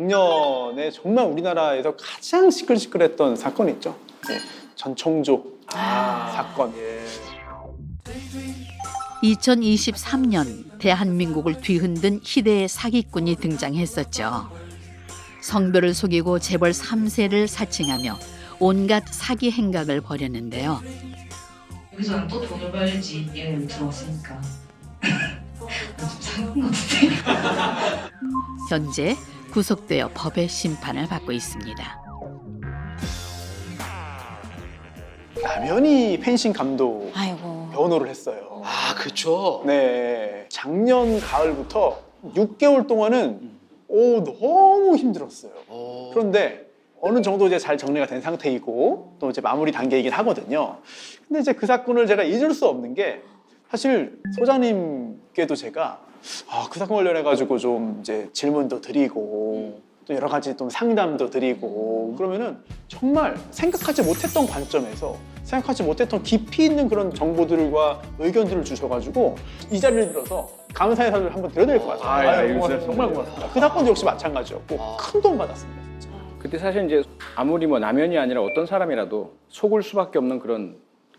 작년에 정말 우리나라에서 가장 시끌시끌했던 사건이 있죠. 네, 전총조 사건. 2023년 대한민국을 뒤흔든 희대의 사기꾼이 등장했었죠. 성별을 속이고 재벌 3세를 사칭하며 온갖 사기 행각을 벌였는데요. 여기서는 또 돈을 벌지 얘기를 들어왔으니까 좀 상관 같은데. 현재 구속되어 법의 심판을 받고 있습니다. 남현희 펜싱 감독 아이고. 변호를 했어요. 아, 그쵸. 네, 작년 가을부터 6개월 동안은 너무 힘들었어요. 그런데 어느 정도 이제 잘 정리가 된 상태이고 또 이제 마무리 단계이긴 하거든요. 근데 이제 그 사건을 제가 잊을 수 없는 게 사실 소장님께도 제가 그 사건 관련해 가지고 좀 이제 질문도 드리고 또 여러 가지 좀 상담도 드리고 그러면은 정말 생각하지 못했던 관점에서 생각하지 못했던 깊이 있는 그런 정보들과 의견들을 주셔가지고 이 자리를 빌어서 감사 인사를 한번 드려야 될 것 같아요. 아유, 고맙습니다. 정말 고맙습니다. 그 사건도 역시 마찬가지였고 큰 도움 받았습니다. 진짜. 그때 사실 이제 아무리 뭐 남현이 아니라 어떤 사람이라도 속을 수밖에 없는 그런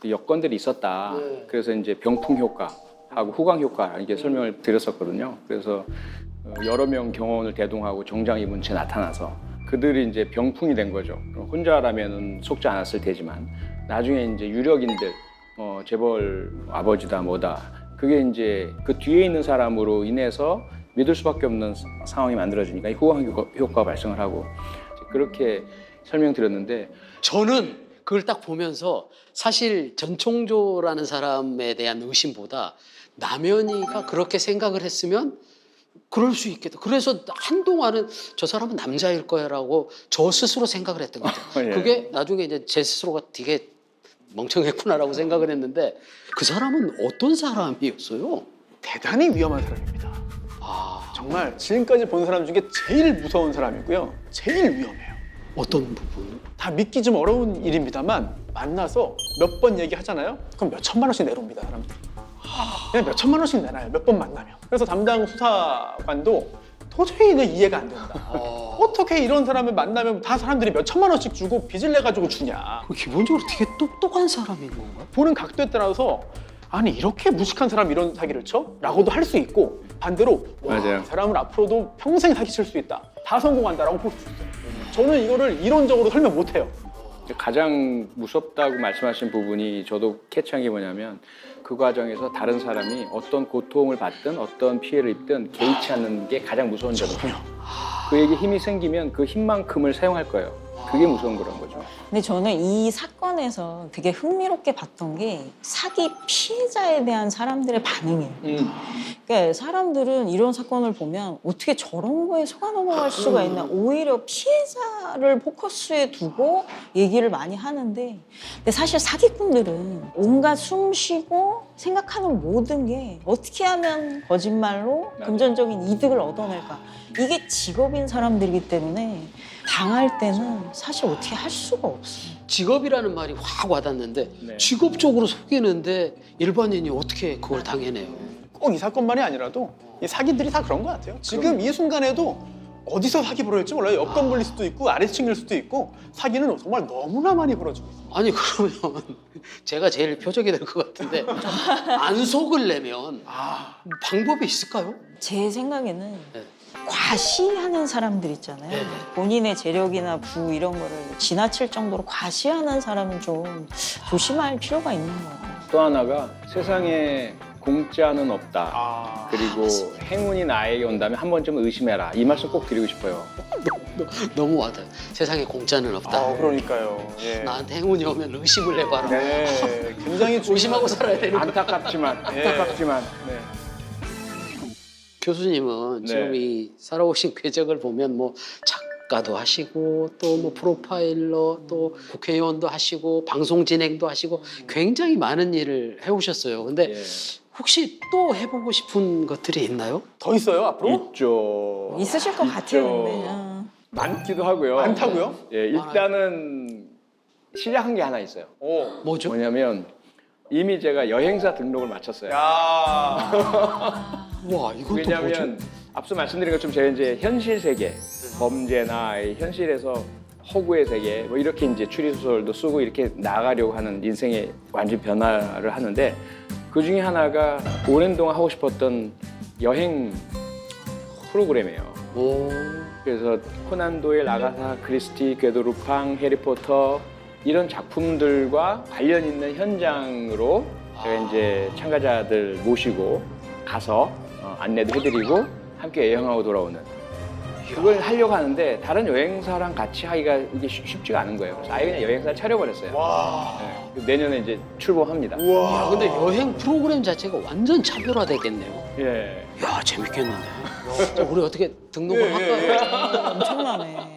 여건들이 있었다. 그래서 이제 병풍 효과하고 후광 효과 이렇게 설명을 드렸었거든요. 그래서 여러 명 경호원을 대동하고 정장 입은 채 나타나서 그들이 이제 병풍이 된 거죠. 혼자라면은 속지 않았을 테지만 나중에 이제 유력인들, 재벌 아버지다 뭐다. 그게 이제 그 뒤에 있는 사람으로 인해서 믿을 수밖에 없는 상황이 만들어지니까 이 후광 효과가 발생을 하고 그렇게 설명드렸는데 저는 그걸 딱 보면서 사실 전총조라는 사람에 대한 의심보다 남현이가 그렇게 생각을 했으면 그럴 수 있겠다. 그래서 한동안은 저 사람은 남자일 거야라고 저 스스로 생각을 했던 거죠. 예. 그게 나중에 이제 제 스스로가 되게 멍청했구나라고 생각을 했는데 그 사람은 어떤 사람이었어요? 대단히 위험한 사람입니다. 정말 지금까지 본 사람 중에 제일 무서운 사람이고요. 제일 위험해요. 어떤 부분? 다 믿기 좀 어려운 일입니다만 만나서 몇 번 얘기하잖아요? 그럼 몇 천만 원씩 내놓습니다, 사람들. 그냥 몇 천만 원씩 내놔요, 몇 번 만나면. 그래서 담당 수사관도 도저히 이해가 안 된다. 어떻게 이런 사람을 만나면 다 사람들이 몇 천만 원씩 주고 빚을 내가지고 주냐. 기본적으로 되게 똑똑한 사람인 건가? 보는 각도에 따라서 아니 이렇게 무식한 사람이 이런 사기를 쳐? 라고도 할 수 있고 반대로 맞아요. 이 사람은 앞으로도 평생 사기칠 수 있다. 다 성공한다라고 볼 수 있어요. 저는 이거를 이론적으로 설명 못해요. 가장 무섭다고 말씀하신 부분이 저도 캐치한 게 뭐냐면 그 과정에서 다른 사람이 어떤 고통을 받든 어떤 피해를 입든 개의치 않는 게 가장 무서운 점이에요. 그에게 힘이 생기면 그 힘만큼을 사용할 거예요. 그게 무서운 거란 거죠. 근데 저는 이 사건에서 되게 흥미롭게 봤던 게 사기 피해자에 대한 사람들의 반응이에요. 그러니까 사람들은 이런 사건을 보면 어떻게 저런 거에 속아 넘어갈 수가 있나 오히려 피해자를 포커스에 두고 얘기를 많이 하는데 근데 사실 사기꾼들은 온갖 숨쉬고 생각하는 모든 게 어떻게 하면 거짓말로 금전적인 이득을 얻어낼까 이게 직업인 사람들이기 때문에 당할 때는 사실 어떻게 할 수가 없어요. 직업이라는 말이 확 와닿는데 네. 직업적으로 속이는데 일반인이 어떻게 그걸 당해내요? 꼭 이 사건만이 아니라도 이 사기들이 다 그런 것 같아요. 지금 이 순간에도 어디서 사기 벌어질지 몰라요. 여권 불릴 수도 있고 아래층일 수도 있고 사기는 정말 너무나 많이 벌어지고 있어요. 아니 그러면 제가 제일 표적이 될 것 같은데 안 속을려면 방법이 있을까요? 제 생각에는 네. 과시하는 사람들 있잖아요. 네네. 본인의 재력이나 부 이런 거를 지나칠 정도로 과시하는 사람은 좀 조심할 필요가 있는 것 같아요. 또 하나가 세상에 공짜는 없다. 그리고 행운이 나에게 온다면 한 번쯤은 의심해라. 이 말씀 꼭 드리고 싶어요. 너무 와닿아요. 세상에 공짜는 없다. 그러니까요. 예. 나한테 행운이 오면 의심을 해봐라. 네, 굉장히 의심하고 살아야 되는 거야. 안타깝지만 네. 교수님은 네. 지금 이 살아오신 궤적을 보면 뭐 작가도 하시고 또 뭐 프로파일러 또 국회의원도 하시고 방송 진행도 하시고 굉장히 많은 일을 해오셨어요. 근데 예. 혹시 또 해보고 싶은 것들이 있나요? 더 있어요 앞으로? 있죠. 있으실 것 같아요. 근데. 많기도 하고요. 많다고요? 예, 일단은 시작한 게 하나 있어요. 뭐죠? 뭐냐면 이미 제가 여행사 등록을 마쳤어요. 야. 와 이건 또 뭐죠? 왜냐하면 앞서 말씀드린 것처럼 제가 이제 현실 세계, 범죄나 이 현실에서 허구의 세계 뭐 이렇게 이제 추리 소설도 쓰고 이렇게 나아가려고 하는 인생의 완전 변화를 하는데 그 중에 하나가 오랜 동안 하고 싶었던 여행 프로그램이에요. 오. 그래서 코난 도일, 아가사 크리스티, 궤도 루팡, 해리포터 이런 작품들과 관련 있는 현장으로 제가 이제 참가자들 모시고 가서 안내도 해드리고 함께 여행하고 돌아오는 그걸 하려고 하는데 다른 여행사랑 같이 하기가 이게 쉽지가 않은 거예요. 그래서 아예 그냥 여행사를 차려버렸어요. 네. 내년에 이제 출범합니다. 야, 근데 여행 프로그램 자체가 완전 차별화되겠네요. 예. 야, 재밌겠는데. 자, 우리 어떻게 등록을 할까요? 엄청나네.